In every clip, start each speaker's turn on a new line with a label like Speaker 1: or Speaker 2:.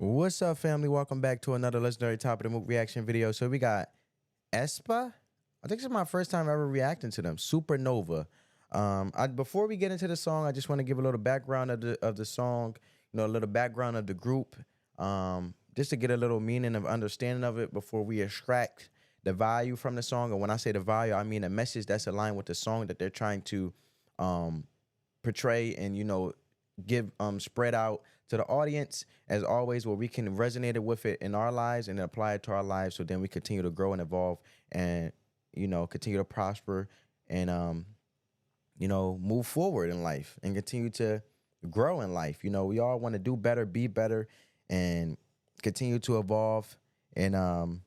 Speaker 1: What's up, family? Welcome back to another legendary top of the movie reaction video. So we got aespa. I think this is my first time ever reacting to them. Supernova. Before we get into the song, I just want to give a little background of the song. A little background of the group, just to get a little meaning of understanding of it before we extract the value from the song. And when I say the value, I mean a message that's aligned with the song that they're trying to um, portray and give spread out to the audience, as always, where we can resonate with it in our lives and apply it to our lives, so then we continue to grow and evolve and continue to prosper and move forward in life and continue to grow in life. We all want to do better, be better, and continue to evolve and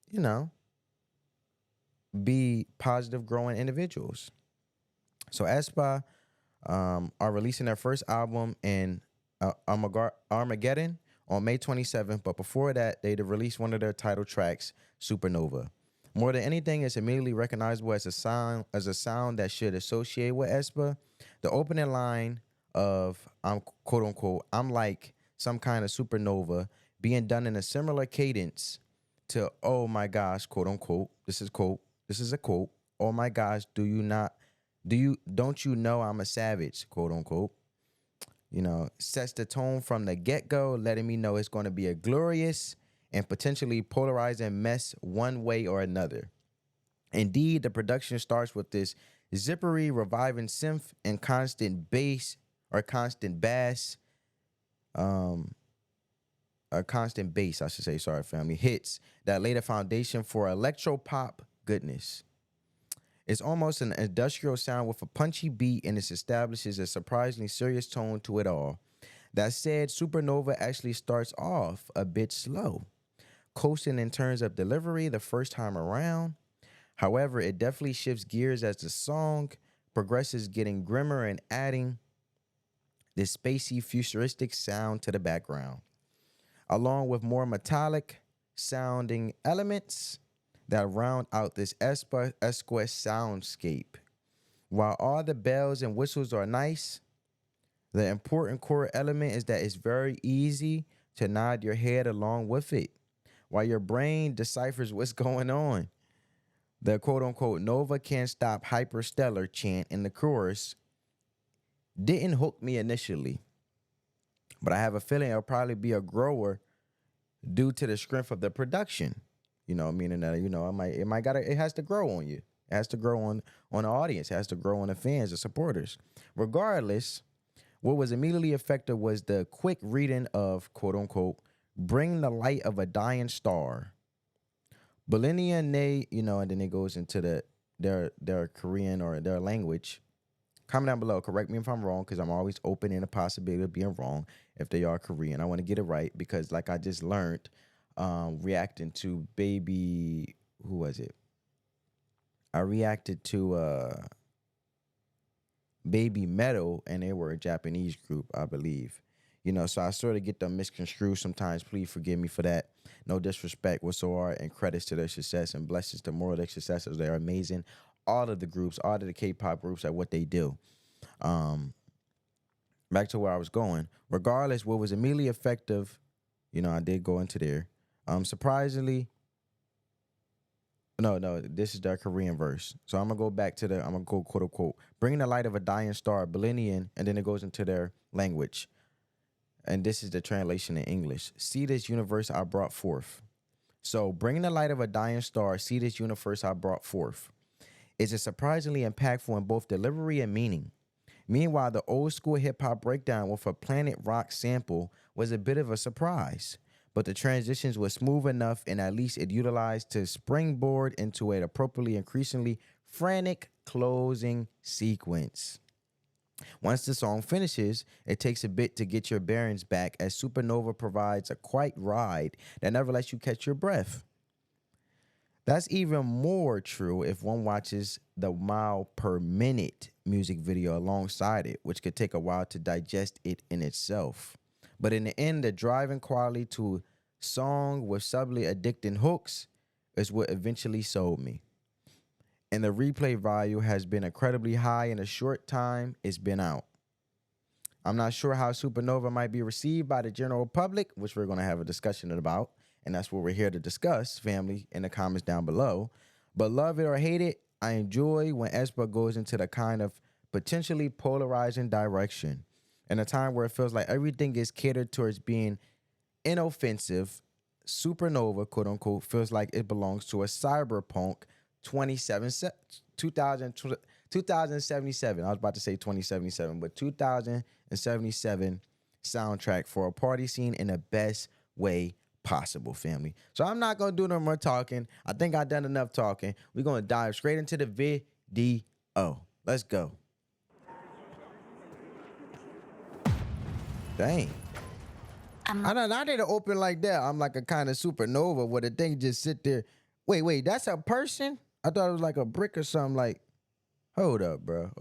Speaker 1: you know be positive growing individuals. So aespa are releasing their first album in Armageddon on May 27th. But before that, they released one of their title tracks, Supernova. More than anything, it's immediately recognizable as a sound that should associate with aespa. The opening line of I'm quote unquote, I'm like some kind of supernova, being done in a similar cadence to oh my gosh, quote unquote. This is a quote. Oh my gosh, don't you know I'm a savage, quote unquote. Sets the tone from the get-go, letting me know it's going to be a glorious and potentially polarizing mess one way or another. Indeed, the production starts with this zippery, reviving synth and constant bass or constant bass, a constant bass, I should say, sorry, family, hits that lay the foundation for electro pop goodness. It's almost an industrial sound with a punchy beat, and it establishes a surprisingly serious tone to it all. That said, Supernova actually starts off a bit slow, coasting in terms of delivery the first time around. However, it definitely shifts gears as the song progresses, getting grimmer and adding this spacey, futuristic sound to the background, along with more metallic sounding elements that round out this aespa soundscape. While all the bells and whistles are nice, the important core element is that it's very easy to nod your head along with it while your brain deciphers what's going on. The quote unquote Nova can't stop hyperstellar chant in the chorus didn't hook me initially, but I have a feeling it'll probably be a grower due to the strength of the production. Meaning that it has to grow on you. It has to grow on the audience. It has to grow on the fans, the supporters. Regardless, what was immediately effective was the quick reading of quote unquote "Bring the light of a dying star." Bolinian ne, and then it goes into their Korean or their language. Comment down below. Correct me if I'm wrong, because I'm always open in the possibility of being wrong if they are Korean. I want to get it right because, like I just learned, reacting to Baby, who was it? I reacted to Baby Metal, and they were a Japanese group, I believe. So I sort of get them misconstrued sometimes. Please forgive me for that. No disrespect whatsoever, and credits to their success and blessings to more of their successes. They're amazing. All of the groups, all of the K-pop groups at what they do. Back to where I was going. Regardless, what was immediately effective, I did go into there. Surprisingly, no, this is their Korean verse. So I'm gonna go back to I'm gonna go quote unquote, bringing the light of a dying star, Bolinian, and then it goes into their language. And this is the translation in English. See this universe I brought forth. So bringing the light of a dying star, see this universe I brought forth, is a surprisingly impactful in both delivery and meaning. Meanwhile, the old school hip hop breakdown with a Planet Rock sample was a bit of a surprise, but the transitions were smooth enough, and at least it utilized to springboard into an appropriately increasingly frantic closing sequence. Once the song finishes, it takes a bit to get your bearings back, as Supernova provides a quiet ride that never lets you catch your breath. That's even more true if one watches the mile per minute music video alongside it, which could take a while to digest it in itself. But in the end, the driving quality to song with subtly addicting hooks is what eventually sold me. And the replay value has been incredibly high in a short time it's been out. I'm not sure how Supernova might be received by the general public, which we're going to have a discussion about. And that's what we're here to discuss, family, in the comments down below. But love it or hate it, I enjoy when aespa goes into the kind of potentially polarizing direction. In a time where it feels like everything is catered towards being inoffensive, Supernova, quote unquote, feels like it belongs to a cyberpunk 2077. I was about to say 2077, but 2077 soundtrack for a party scene in the best way possible, family. So I'm not going to do no more talking. I think I've done enough talking. We're going to dive straight into the video. Let's go. Dang. I didn't open like that. I'm like a kind of supernova where the thing just sit there. Wait, that's a person? I thought it was like a brick or something. Like, hold up, bro.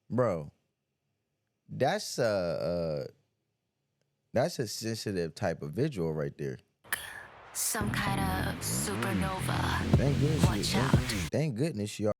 Speaker 1: Bro, that's a sensitive type of visual right there.
Speaker 2: Some kind of supernova.
Speaker 1: Thank goodness.
Speaker 2: Watch out.
Speaker 1: Thank goodness y'all.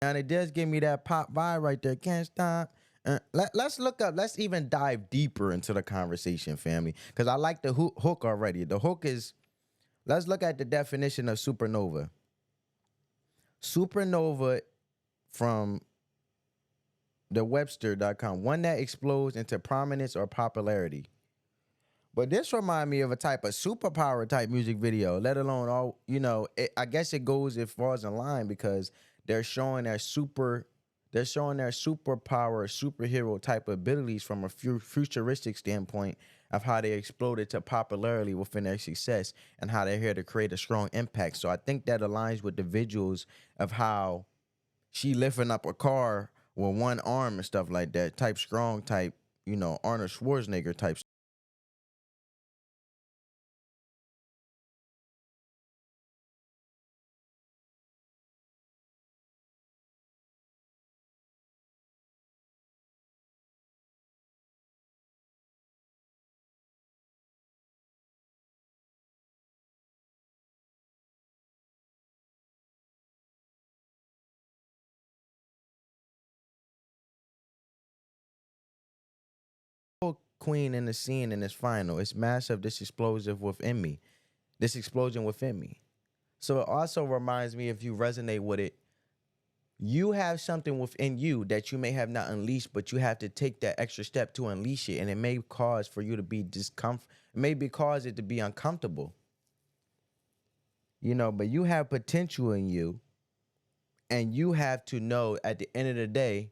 Speaker 1: And it does give me that pop vibe right there. Can't stop. Let's look up. Let's even dive deeper into the conversation, family, because I like the hook already. The hook is. Let's look at the definition of supernova. Supernova from the Webster.com, one that explodes into prominence or popularity. But this remind me of a type of superpower type music video, let alone all, I guess it falls in line because they're showing their superpower, superhero type abilities from a futuristic standpoint of how they exploded to popularity within their success and how they're here to create a strong impact. So I think that aligns with the visuals of how she lifting up a car with one arm and stuff like that, type strong type, Arnold Schwarzenegger type. Queen in the scene in this final. It's massive, this explosive within me. This explosion within me. So it also reminds me, if you resonate with it, you have something within you that you may have not unleashed, but you have to take that extra step to unleash it. And it may cause for you to be discomfort. It may cause it to be uncomfortable. But you have potential in you. And you have to know at the end of the day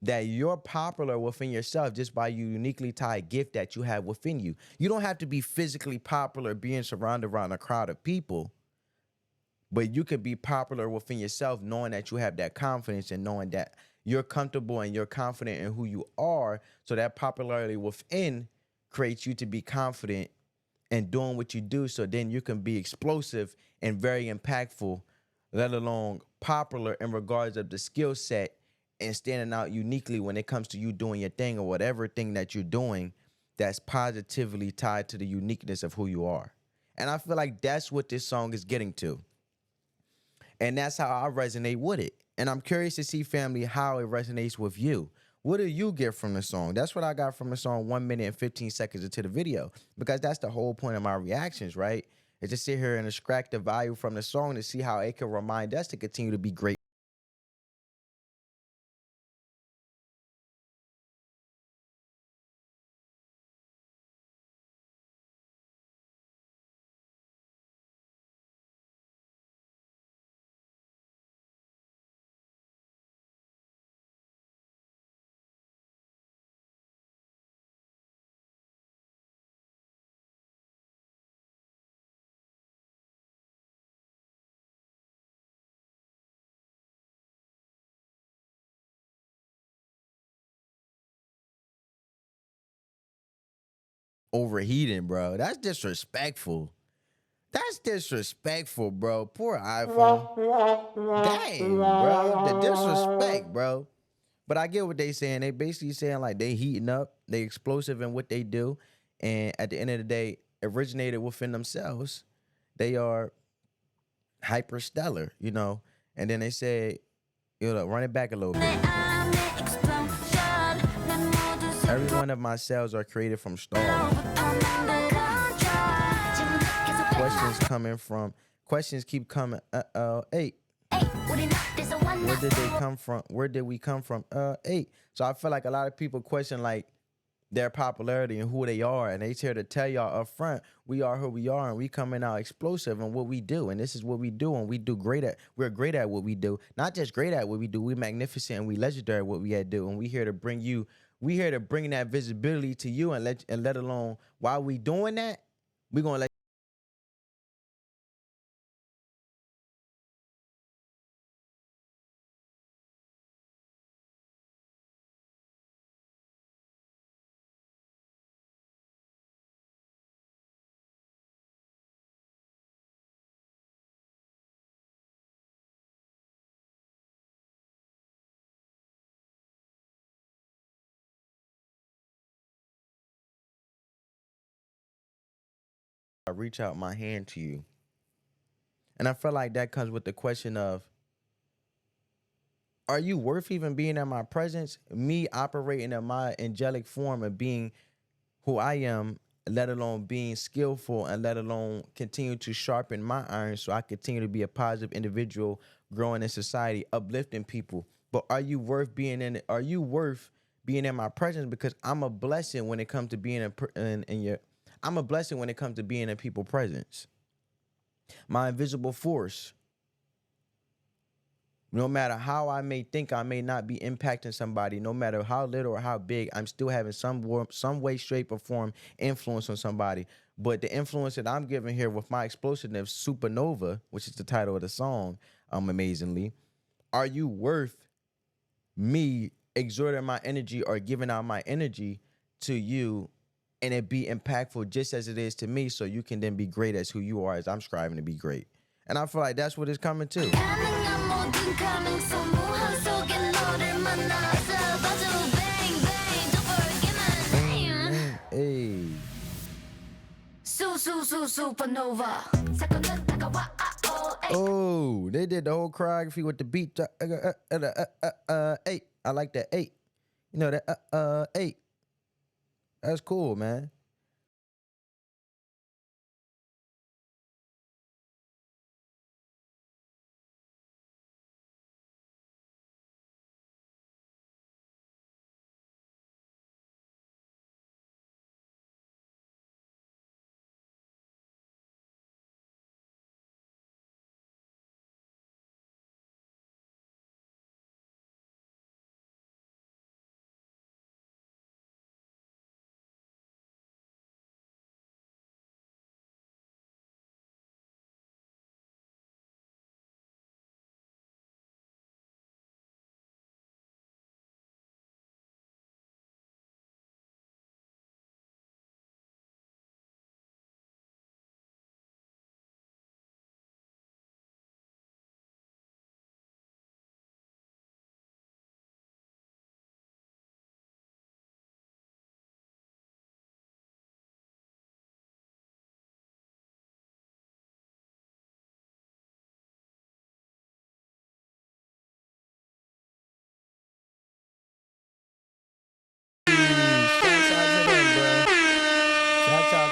Speaker 1: that you're popular within yourself just by your uniquely tied gift that you have within you. You don't have to be physically popular being surrounded around a crowd of people, but you could be popular within yourself knowing that you have that confidence and knowing that you're comfortable and you're confident in who you are. So that popularity within creates you to be confident in doing what you do. So then you can be explosive and very impactful, let alone popular in regards of the skill set and standing out uniquely when it comes to you doing your thing or whatever thing that you're doing that's positively tied to the uniqueness of who you are. And I feel like that's what this song is getting to. And that's how I resonate with it. And I'm curious to see, family, how it resonates with you. What do you get from the song? That's what I got from the song 1 minute and 15 seconds into the video. Because that's the whole point of my reactions, right? Is to sit here and extract the value from the song to see how it can remind us to continue to be great. Overheating, bro. That's disrespectful. That's disrespectful, bro. Poor iPhone. Dang, bro. The disrespect, bro. But I get what they saying. They basically saying like they heating up, they explosive in what they do, and at the end of the day, originated within themselves. They are hyperstellar, you know. And then they say, you know, run it back a little bit. Every one of my cells are created from stars. Questions keep coming. Hey. Where did they come from? Where did we come from? Hey. So I feel like a lot of people question like their popularity and who they are, and they here to tell y'all up front, we are who we are, and we coming out explosive in what we do, and this is what we do, and we're great at what we do. Not just great at what we do, we magnificent and we legendary at what we do, and we here to bring that visibility to you, and let alone while we doing that, we gonna let reach out my hand to you. And I feel like that comes with the question of, are you worth even being in my presence? Me operating in my angelic form of being who I am, let alone being skillful, and let alone continue to sharpen my iron so I continue to be a positive individual, growing in society, uplifting people. But are you worth being in it? Are you worth being in my presence? Because I'm a blessing when it comes to being I'm a blessing when it comes to being in people's presence. My invisible force. No matter how I may think I may not be impacting somebody, no matter how little or how big, I'm still having some way, shape, or form influence on somebody. But the influence that I'm giving here with my explosiveness, Supernova, which is the title of the song, amazingly, are you worth me exerting my energy or giving out my energy to you, and it be impactful just as it is to me, so you can then be great as who you are, as I'm striving to be great. And I feel like that's what it's coming to. Hey.
Speaker 2: Supernova.
Speaker 1: Oh, they did the whole choreography with the beat. Hey, I like that. Hey, you know that. Hey, that's cool, man.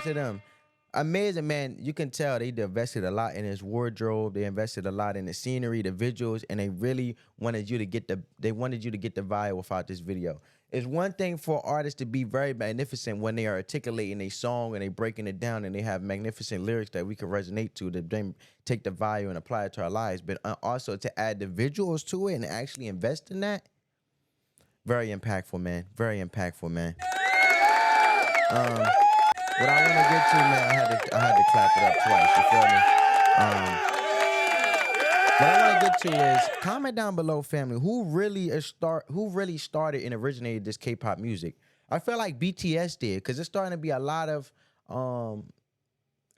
Speaker 1: to them. Amazing, man. You can tell they invested a lot in his wardrobe. They invested a lot in the scenery, the visuals, and they really wanted you to get the vibe without this video. It's one thing for artists to be very magnificent when they are articulating a song and they breaking it down and they have magnificent lyrics that we can resonate to then take the value and apply it to our lives. But also to add the visuals to it and actually invest in that. Very impactful, man. Very impactful, man. What I want to get to, man, I had to clap it up twice. You feel me? What I want to get to is comment down below, family. Who really started and originated this K-pop music? I feel like BTS did, because it's starting to be a lot of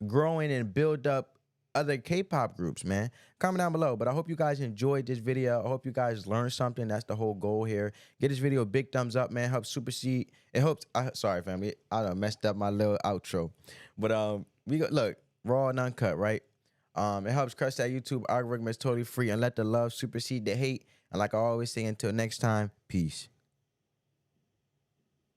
Speaker 1: growing and build up other K-pop groups, man. Comment down below. But I hope you guys enjoyed this video. I hope you guys learned something. That's the whole goal here. Get this video a big thumbs up, man. Help supersede. It helps. Sorry, family. I done messed up my little outro. But look, raw and uncut, right? It helps crush that YouTube algorithm. It's totally free, and let the love supersede the hate. And like I always say, until next time, peace.